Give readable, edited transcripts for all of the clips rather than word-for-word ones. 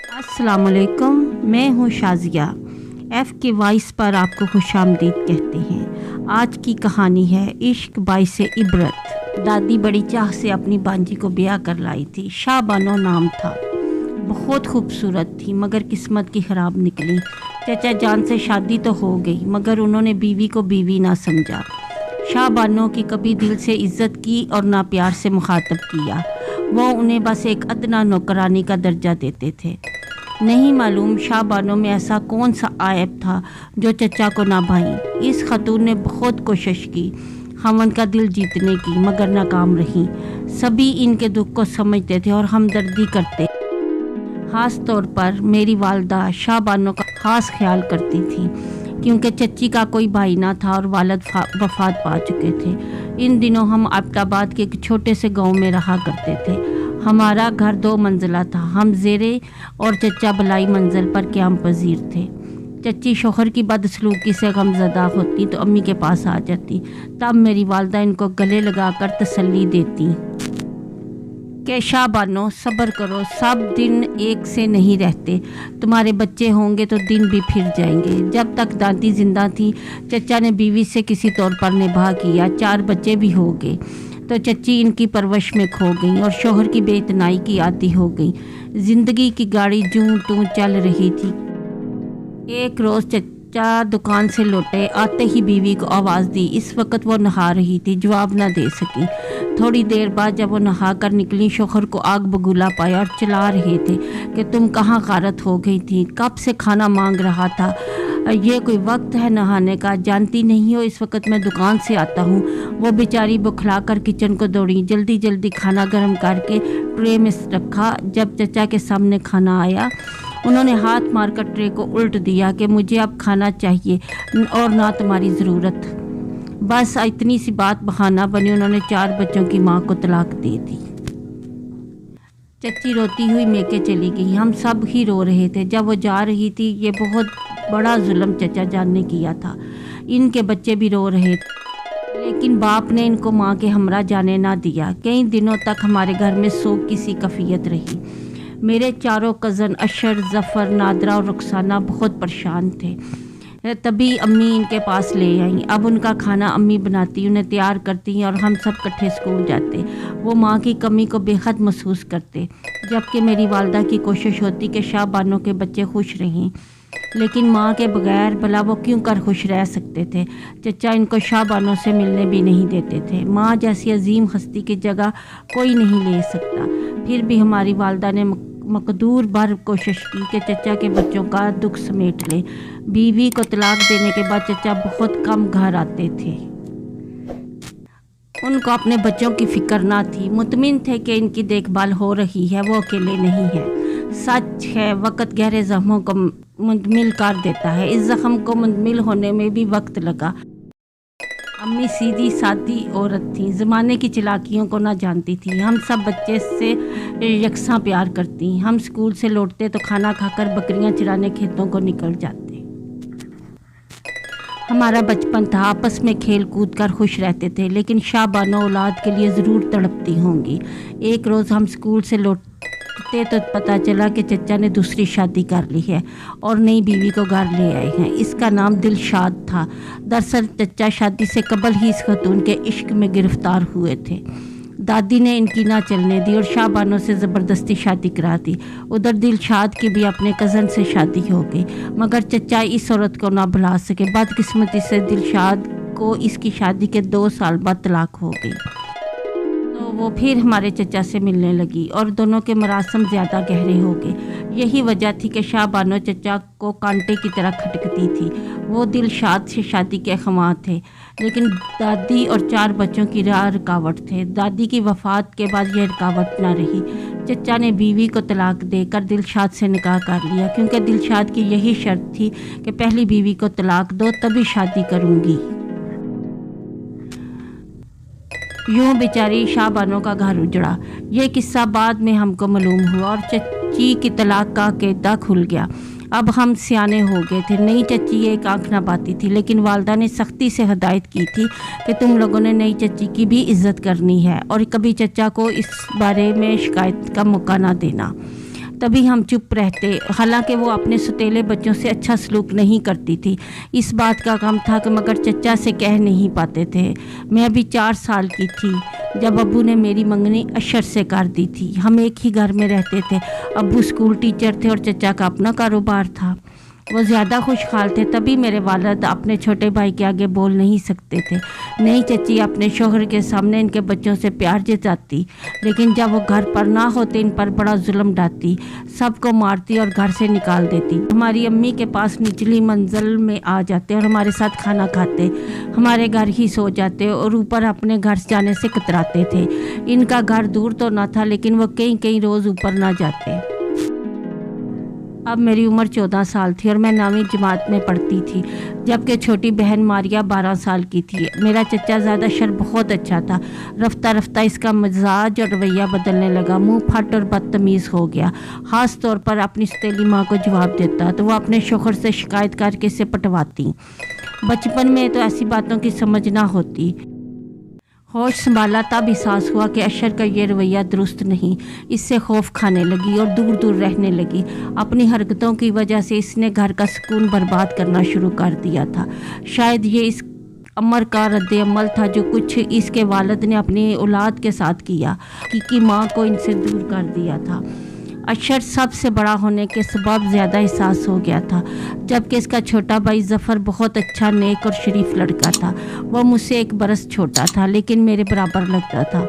अस्सलाम वालेकुम, मैं हूँ शाजिया। एफ के वॉइस पर आपको खुशामदीद कहते हैं। आज की कहानी है इश्क बाइसे इबरत। दादी बड़ी चाह से अपनी बांजी को ब्याह कर लाई थी। शाहबानो नाम था। बहुत खूबसूरत थी मगर किस्मत की ख़राब निकली। चचा जान से शादी तो हो गई मगर उन्होंने बीवी को बीवी ना समझा। शाहबानो की कभी दिल से इज्जत की और ना प्यार से मुखातब किया। वो उन्हें बस एक अदना नौकरानी का दर्जा देते थे। नहीं मालूम शाहबानो में ऐसा कौन सा आयब था जो चचा को ना भाई। इस खतून ने बहुत कोशिश की खमन का दिल जीतने की मगर नाकाम रही। सभी इनके दुख को समझते थे और हमदर्दी करते। ख़ास तौर पर मेरी वालदा शाहबानो का ख़ास ख्याल करती थी क्योंकि चच्ची का कोई भाई ना था और वालिद वफ़ात पा चुके थे। इन दिनों हम अब्टाबाद के एक छोटे से गांव में रहा करते थे। हमारा घर 2 मंजिला था। हम ज़ेरे और चचा बलाई मंजिल पर क़याम पजीर थे। चच्ची शोहर की बदसलूकी से गमज़दा होती तो अम्मी के पास आ जाती। तब मेरी वालदा इनको गले लगाकर तसल्ली देती कि शाहबानो सब्र करो, सब दिन एक से नहीं रहते। तुम्हारे बच्चे होंगे तो दिन भी फिर जाएंगे। जब तक दादी जिंदा थी चचा ने बीवी से किसी तौर पर निभा किया। 4 बच्चे भी हो गए तो चच्ची इनकी परवरिश में खो गई और शोहर की बेइतनाई की आदी हो गई। ज़िंदगी की गाड़ी जूं तूं चल रही थी। एक रोज़ चचा दुकान से लौटे, आते ही बीवी को आवाज़ दी। इस वक्त वो नहा रही थी, जवाब ना दे सकी। थोड़ी देर बाद जब वो नहा कर निकली शोहर को आग बगुला पाया और चिल्ला रहे थे कि तुम कहाँ गारत हो गई थी, कब से खाना मांग रहा था, ये कोई वक्त है नहाने का, जानती नहीं हो इस वक्त मैं दुकान से आता हूँ। वो बेचारी बुखला कर किचन को दौड़ी, जल्दी जल्दी खाना गर्म करके ट्रे में रखा। जब चचा के सामने खाना आया उन्होंने हाथ मारकर ट्रे को उल्ट दिया कि मुझे अब खाना चाहिए और ना तुम्हारी ज़रूरत। बस इतनी सी बात बहाना बनी। उन्होंने 4 बच्चों की माँ को तलाक दे दी। चच्ची रोती हुई मेके चली गई। हम सब ही रो रहे थे। जब वो जा रही थी ये बहुत बड़ा जुल्म चचा जान ने किया था। इनके बच्चे भी रो रहे थे लेकिन बाप ने इनको माँ के हमरा जाने ना दिया। कई दिनों तक हमारे घर में सोग की सी कैफियत रही। मेरे 4 कज़न अशर, ज़फ़र, नादरा और रुखसाना बहुत परेशान थे। तभी अम्मी इनके पास ले आई। अब उनका खाना अम्मी बनाती, उन्हें तैयार करती और हम सब इकट्ठे स्कूल जाते। वो माँ की कमी को बेहद महसूस करते जबकि मेरी वालदा की कोशिश होती कि शाहबानो के बच्चे खुश रहें। लेकिन माँ के बगैर भला वो क्यों कर खुश रह सकते थे। चचा इनको शाहबानो से मिलने भी नहीं देते थे। माँ जैसी अजीम हस्ती की जगह कोई नहीं ले सकता। फिर भी हमारी वालदा ने मकदूर भर कोशिश की कि चचा के बच्चों का दुख समेट ले। बीवी को तलाक देने के बाद चचा बहुत कम घर आते थे। उनको अपने बच्चों की फिक्र ना थी। मुतमिन थे कि इनकी देखभाल हो रही है, वो अकेले नहीं है। सच है वक़्त गहरे ज़ख्मों को मुंतमिल कर देता है। इस ज़ख्म को मुंतमिल होने में भी वक्त लगा। अम्मी सीधी सादी औरत थी, ज़माने की चालाकियों को ना जानती थी। हम सब बच्चे से यकसा प्यार करती। हम स्कूल से लौटते तो खाना खाकर बकरियां चराने खेतों को निकल जाते। हमारा बचपन था, आपस में खेल कूद कर खुश रहते थे। लेकिन शाहबानो औलाद के लिए ज़रूर तड़पती होंगी। एक रोज़ हम स्कूल से लौटते तो पता चला कि चचा ने दूसरी शादी कर ली है और नई बीवी को घर ले आए हैं। इसका नाम दिलशाद था। दरअसल चचा शादी से कबल ही इस खतून के इश्क में गिरफ्तार हुए थे। दादी ने इनकी ना चलने दी और शाहबानो से ज़बरदस्ती शादी करा दी। उधर दिलशाद की भी अपने कज़न से शादी हो गई मगर चचा इस औरत को ना भुला सके। बदकिस्मती से दिलशाद को इसकी शादी के 2 साल बाद तलाक हो गई तो वो फिर हमारे चचा से मिलने लगी और दोनों के मरासम ज़्यादा गहरे हो गए। यही वजह थी कि शाहबानो चचा को कांटे की तरह खटकती थी। वो दिलशाद से शादी के ख्वाह थे लेकिन दादी और 4 बच्चों की राह रुकावट थे। दादी की वफ़ात के बाद यह रुकावट ना रही। चचा ने बीवी को तलाक देकर दिलशाद से निकाह कर लिया क्योंकि दिलशाद की यही शर्त थी कि पहली बीवी को तलाक दो तभी शादी करूँगी। यूँ बेचारी शाहबानो का घर उजड़ा। ये किस्सा बाद में हमको मालूम हुआ और चच्ची की तलाक का केदा खुल गया। अब हम सियाने हो गए थे। नई चच्ची एक आँख ना पाती थी लेकिन वालदा ने सख्ती से हदायत की थी कि तुम लोगों ने नई चच्ची की भी इज़्ज़त करनी है और कभी चचा को इस बारे में शिकायत का मौका ना देना। तभी हम चुप रहते। हालांकि वो अपने सौतेले बच्चों से अच्छा सलूक नहीं करती थी, इस बात का गम था कि मगर चचा से कह नहीं पाते थे। मैं अभी 4 साल की थी जब अब्बू ने मेरी मंगनी अशर से कर दी थी। हम एक ही घर में रहते थे। अब्बू स्कूल टीचर थे और चचा का अपना कारोबार था। वो ज़्यादा खुशहाल थे, तभी मेरे वालिद अपने छोटे भाई के आगे बोल नहीं सकते थे। नहीं चची अपने शोहर के सामने इनके बच्चों से प्यार जताती, लेकिन जब वो घर पर ना होते इन पर बड़ा जुल्म ढाती, सबको मारती और घर से निकाल देती। हमारी अम्मी के पास निचली मंजिल में आ जाते और हमारे साथ खाना खाते, हमारे घर ही सो जाते और ऊपर अपने घर जाने से कतराते थे। इनका घर दूर तो ना था, लेकिन वो कई कई रोज़ ऊपर ना जाते। अब मेरी उम्र 14 साल थी और मैं 9वीं जमात में पढ़ती थी, जबकि छोटी बहन मारिया 12 साल की थी। मेरा चचा ज़्यादा शर बहुत अच्छा था। रफ्ता रफ्ता इसका मिजाज और रवैया बदलने लगा, मुंह फट और बदतमीज़ हो गया। ख़ास तौर पर अपनी सौतेली माँ को जवाब देता तो वो अपने शोहर से शिकायत करके इसे पटवाती। बचपन में तो ऐसी बातों की समझ ना होती। होश संभाला तब एहसास हुआ कि अशर का ये रवैया दुरुस्त नहीं। इससे खौफ खाने लगी और दूर दूर रहने लगी। अपनी हरकतों की वजह से इसने घर का सुकून बर्बाद करना शुरू कर दिया था। शायद ये इस अमर का रद्द अमल था जो कुछ इसके वालिद ने अपनी औलाद के साथ किया कि माँ को इनसे दूर कर दिया था। अशर सबसे बड़ा होने के सबब ज़्यादा एहसास हो गया था, जबकि इसका छोटा भाई ज़फ़र बहुत अच्छा, नेक और शरीफ लड़का था। वह मुझसे 1 बरस छोटा था, लेकिन मेरे बराबर लगता था।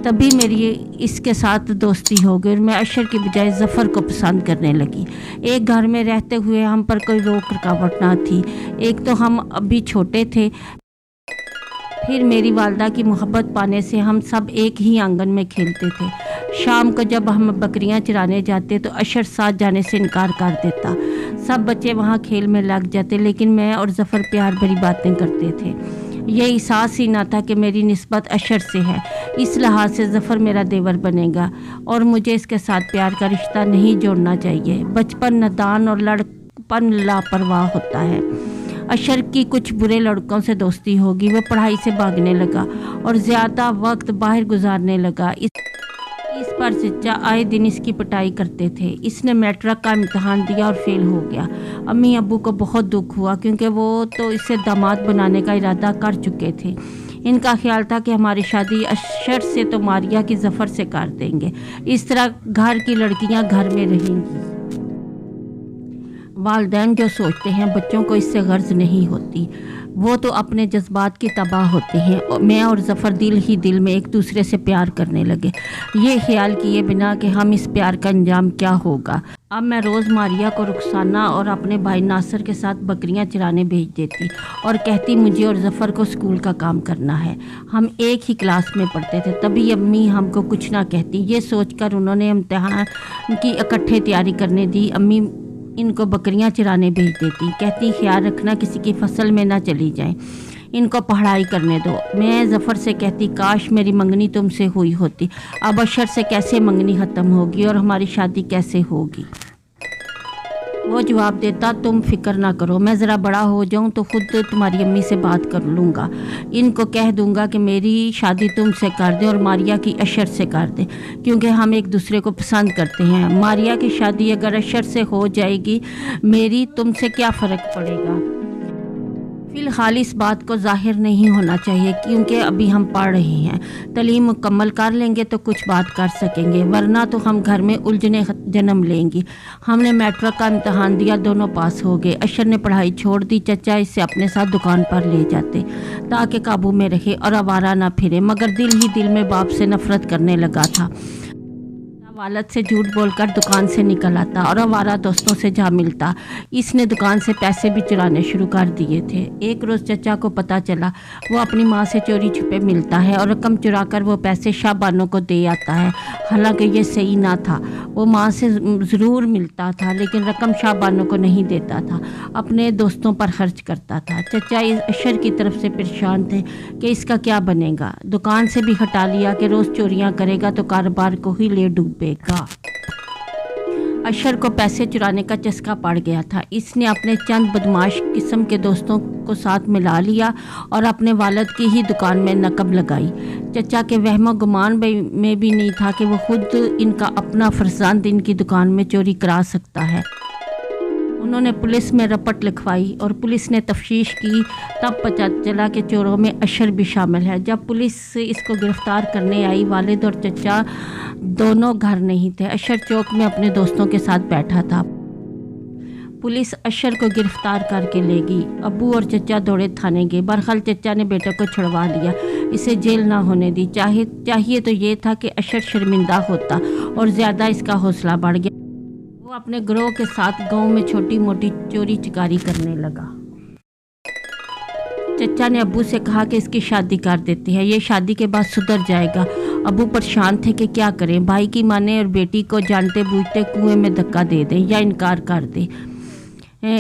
तभी मेरी इसके साथ दोस्ती हो गई और मैं अशर की बजाय ज़फ़र को पसंद करने लगी। एक घर में रहते हुए हम पर कोई रोक रुकावट ना थी। एक तो हम अभी छोटे थे, फिर मेरी वालदा की मोहब्बत पाने से हम सब एक ही आंगन में खेलते थे। शाम को जब हम बकरियां चराने जाते तो अशर साथ जाने से इनकार कर देता। सब बच्चे वहां खेल में लग जाते, लेकिन मैं और ज़फ़र प्यार भरी बातें करते थे। ये एहसास ही ना था कि मेरी निस्बत अशर से है। इस लिहाज से ज़फ़र मेरा देवर बनेगा और मुझे इसके साथ प्यार का रिश्ता नहीं जोड़ना चाहिए। बचपन नादान और लड़कपन लापरवाह होता है। अशर की कुछ बुरे लड़कों से दोस्ती होगी। वो पढ़ाई से भागने लगा और ज़्यादा वक्त बाहर गुजारने लगा। इस पर चचा आए दिन इसकी पिटाई करते थे। इसने मैट्रिक का इम्तहान दिया और फेल हो गया। अम्मी अब्बू को बहुत दुख हुआ, क्योंकि वो तो इसे दामाद बनाने का इरादा कर चुके थे। इनका ख्याल था कि हमारी शादी अशर से तो मारिया की ज़फ़र से कर देंगे। इस तरह घर की लड़कियां घर में रहेंगी। वालिदैन जो सोचते हैं बच्चों को इससे गर्ज नहीं होती, वो तो अपने जज्बात की तबाह होते हैं। मैं और ज़फ़र दिल ही दिल में एक दूसरे से प्यार करने लगे, ये ख्याल किए बिना कि हम इस प्यार का अंजाम क्या होगा। अब मैं रोज़ मारिया को रुखसाना और अपने भाई नासिर के साथ बकरियां चराने भेज देती और कहती मुझे और ज़फ़र को स्कूल का काम करना है। हम एक ही क्लास में पढ़ते थे, तभी अम्मी हमको कुछ ना कहती। ये सोचकर उन्होंने इम्तिहान की इकट्ठे तैयारी करने दी। अम्मी इनको बकरियां चराने भेज देती, कहती ख्याल रखना किसी की फसल में ना चली जाएं, इनको पढ़ाई करने दो। मैं ज़फ़र से कहती काश मेरी मंगनी तुमसे हुई होती। अब अशर से कैसे मंगनी ख़त्म होगी और हमारी शादी कैसे होगी। वो जवाब देता तुम फिक्र ना करो, मैं ज़रा बड़ा हो जाऊं तो खुद तुम्हारी अम्मी से बात कर लूँगा। इनको कह दूँगा कि मेरी शादी तुमसे कर दें और मारिया की अशर से कर दें, क्योंकि हम एक दूसरे को पसंद करते हैं। मारिया की शादी अगर अशर से हो जाएगी, मेरी तुमसे क्या फ़र्क पड़ेगा। फ़िलहाल इस बात को ज़ाहिर नहीं होना चाहिए, क्योंकि अभी हम पढ़ रहे हैं। तालीम मुकम्मल कर लेंगे तो कुछ बात कर सकेंगे, वरना तो हम घर में उलझने जन्म लेंगी। हमने मैट्रिक का इम्तहान दिया, दोनों पास हो गए। अशर ने पढ़ाई छोड़ दी। चचा इसे अपने साथ दुकान पर ले जाते ताकि काबू में रहे और आवारा ना फिरे, मगर दिल ही दिल में बाप से नफरत करने लगा था। वालद से झूठ बोलकर दुकान से निकल आता और आवारा दोस्तों से जा मिलता। इसने दुकान से पैसे भी चुराने शुरू कर दिए थे। एक रोज़ चचा को पता चला, वो अपनी माँ से चोरी छुपे मिलता है और रकम चुराकर वो पैसे शाहबानों को दे आता है। हालांकि ये सही ना था, वो माँ से ज़रूर मिलता था, लेकिन रकम शाहबानों को नहीं देता था, अपने दोस्तों पर खर्च करता था। चचा इस अशर की तरफ से परेशान थे कि इसका क्या बनेगा। दुकान से भी हटा लिया कि रोज़ चोरियाँ करेगा तो कारोबार को ही ले डूबेगा। अशर को पैसे चुराने का चस्का पड़ गया था। इसने अपने चंद बदमाश किस्म के दोस्तों को साथ मिला लिया और अपने वालिद की ही दुकान में नकब लगाई। चचा के वहमो गुमान में भी नहीं था कि वो खुद इनका अपना फरजंद इनकी दुकान में चोरी करा सकता है। उन्होंने पुलिस में रपट लिखवाई और पुलिस ने तफ्तीश की, तब पता चला कि चोरों में अशर भी शामिल है। जब पुलिस इसको गिरफ्तार करने आई, वालिद और चचा दोनों घर नहीं थे। अशर चौक में अपने दोस्तों के साथ बैठा था। पुलिस अशर को गिरफ्तार करके ले गई। अबू और चचा दौड़े थाने गए। बहरहाल चचा ने बेटे को छुड़वा लिया, इसे जेल ना होने दी। चाहिए तो ये था कि अशर शर्मिंदा होता और ज़्यादा इसका हौसला बढ़ गया। वो अपने ग्रोह के साथ गांव में छोटी मोटी चोरी चिकारी करने लगा। चचा ने अब्बू से कहा कि इसकी शादी कर देते हैं, ये शादी के बाद सुधर जाएगा। अब्बू परेशान थे कि क्या करें। भाई की माने और बेटी को जानते बूझते कुएं में धक्का दे दें या इनकार कर दें।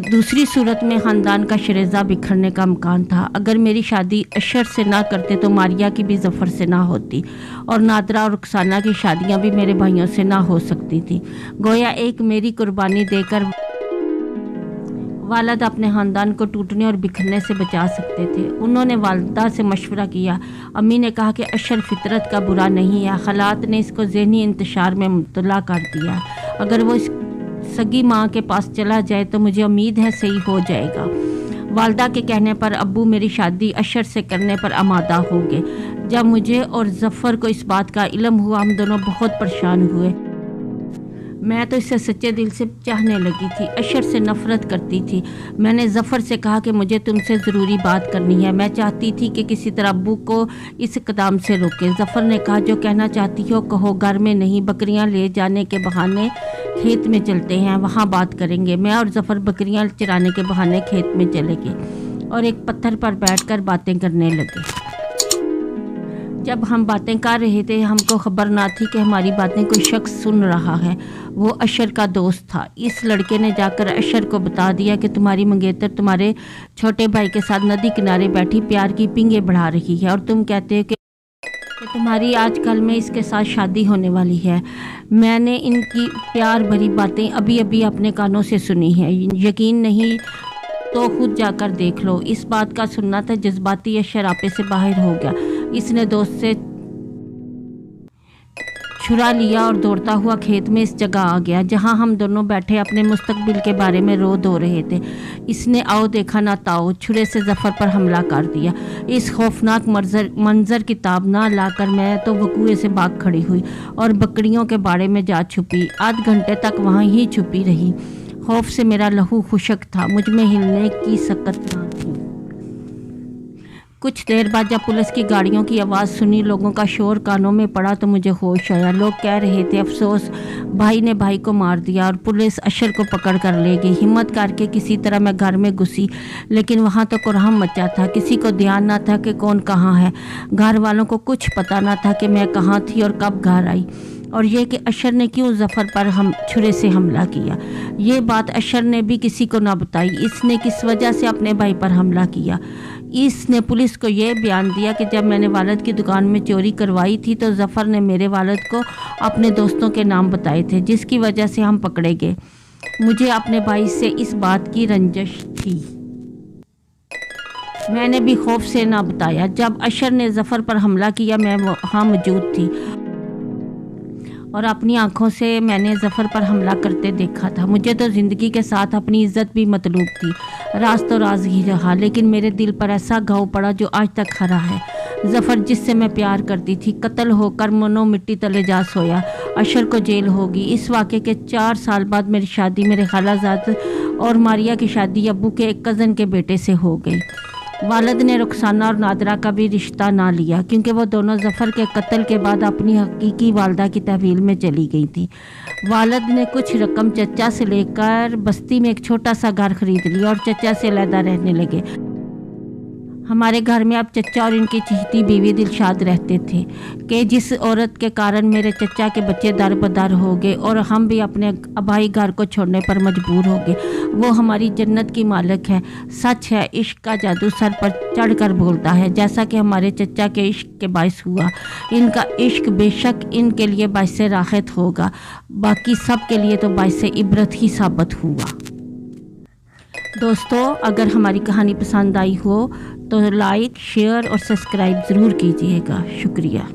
दूसरी सूरत में ख़ानदान का शरेजा बिखरने का इम्कान था। अगर मेरी शादी अशर से ना करते तो मारिया की भी ज़फ़र से ना होती और नादरा और रुखसाना की शादियां भी मेरे भाइयों से ना हो सकती थी। गोया एक मेरी कुर्बानी देकर वालिद अपने ख़ानदान को टूटने और बिखरने से बचा सकते थे। उन्होंने वालिदा से मशवरा किया। अम्मी ने कहा कि अशर फितरत का बुरा नहीं है, हालात ने इसको ज़हनी इंतशार में मुब्तला कर दिया। अगर वो इस सगी माँ के पास चला जाए तो मुझे उम्मीद है सही हो जाएगा। वालिदा के कहने पर अब्बू मेरी शादी अशर से करने पर आमादा हो गए। जब मुझे और ज़फ़र को इस बात का इल्म हुआ, हम दोनों बहुत परेशान हुए। मैं तो इससे सच्चे दिल से चाहने लगी थी, अशर से नफ़रत करती थी। मैंने ज़फ़र से कहा कि मुझे तुमसे ज़रूरी बात करनी है। मैं चाहती थी कि किसी तरह अब्बू को इस कदम से रोके। ज़फ़र ने कहा, जो कहना चाहती हो कहो, घर में नहीं, बकरियां ले जाने के बहाने खेत में चलते हैं, वहाँ बात करेंगे। मैं और ज़फ़र बकरियां चराने के बहाने खेत में चले गए और एक पत्थर पर बैठकर बातें करने लगे। जब हम बातें कर रहे थे, हमको खबर ना थी कि हमारी बातें कोई शख्स सुन रहा है। वो अशर का दोस्त था। इस लड़के ने जाकर अशर को बता दिया कि तुम्हारी मंगेतर तुम्हारे छोटे भाई के साथ नदी किनारे बैठी प्यार की पिंगे बढ़ा रही है और तुम कहते हो कि तुम्हारी आजकल में इसके साथ शादी होने वाली है। मैंने इनकी प्यार भरी बातें अभी अभी अपने कानों से सुनी है। यकीन नहीं तो खुद जाकर देख लो। इस बात का सुनना था जज्बाती अशर आपे से बाहर हो गया। इसने दोस्त से छुरा लिया और दौड़ता हुआ खेत में इस जगह आ गया जहां हम दोनों बैठे अपने मुस्तकबिल के बारे में रो धो रहे थे। इसने आओ देखा ना ताओ छुरे से ज़फ़र पर हमला कर दिया। इस खौफनाक मंजर की ताब ना लाकर मैं तो वकूए से भाग खड़ी हुई और बकरियों के बाड़े में जा छुपी। आध घंटे तक वहाँ ही छुपी रही। खौफ से मेरा लहू खुशक था, मुझ में हिलने की सकत ना थी। कुछ देर बाद जब पुलिस की गाड़ियों की आवाज़ सुनी, लोगों का शोर कानों में पड़ा तो मुझे होश आया। लोग कह रहे थे, अफसोस भाई ने भाई को मार दिया। और पुलिस अशर को पकड़ कर ले गई। हिम्मत करके किसी तरह मैं घर में घुसी, लेकिन वहाँ तो कोहराम मचा था। किसी को ध्यान ना था कि कौन कहाँ है। घर वालों को कुछ पता ना था कि मैं कहाँ थी और कब घर आई, और ये कि अशर ने क्यों ज़फ़र पर छुरे से हमला किया। ये बात अशर ने भी किसी को ना बताई। इसने किस वजह से अपने भाई पर हमला किया। इसने पुलिस को ये बयान दिया कि जब मैंने वालिद की दुकान में चोरी करवाई थी तो ज़फ़र ने मेरे वालिद को अपने दोस्तों के नाम बताए थे, जिसकी वजह से हम पकड़े गए। मुझे अपने भाई से इस बात की रंजिश थी। मैंने भी खौफ से ना बताया। जब अशर ने ज़फ़र पर हमला किया, मैं वहाँ मौजूद थी और अपनी आंखों से मैंने ज़फ़र पर हमला करते देखा था। मुझे तो ज़िंदगी के साथ अपनी इज़्ज़त भी मतलूब थी। राज तो राज ही रहा, लेकिन मेरे दिल पर ऐसा घाव पड़ा जो आज तक हरा है। ज़फ़र जिससे मैं प्यार करती थी, कत्ल होकर मनो मिट्टी तले जा सोया। अशर को जेल होगी। इस वाक़े के 4 साल बाद मेरी शादी मेरे खालाजाद और मारिया की शादी अब्बू के एक कज़न के बेटे से हो गई। वालिद ने रुखसाना और नादरा का भी रिश्ता ना लिया, क्योंकि वो दोनों ज़फ़र के कत्ल के बाद अपनी हकीकी वालदा की तहवील में चली गई थी। वालिद ने कुछ रकम चचा से लेकर बस्ती में एक छोटा सा घर खरीद लिया और चचा से अलहदा रहने लगे। हमारे घर में अब चचा और इनकी चहेती बीवी दिलशाद रहते थे कि जिस औरत के कारण मेरे चचा के बच्चे दर बदर हो गए और हम भी अपने आबाई घर को छोड़ने पर मजबूर हो गए, वो हमारी जन्नत की मालिक है। सच है, इश्क का जादू सर पर चढ़कर बोलता है, जैसा कि हमारे चचा के इश्क के बायस हुआ। इनका इश्क बेशक इनके लिए बायस राहत होगा, बाकी सब के लिए तो बायस इबरत ही साबित हुआ। दोस्तों, अगर हमारी कहानी पसंद आई हो तो लाइक, शेयर और सब्सक्राइब ज़रूर कीजिएगा। शुक्रिया।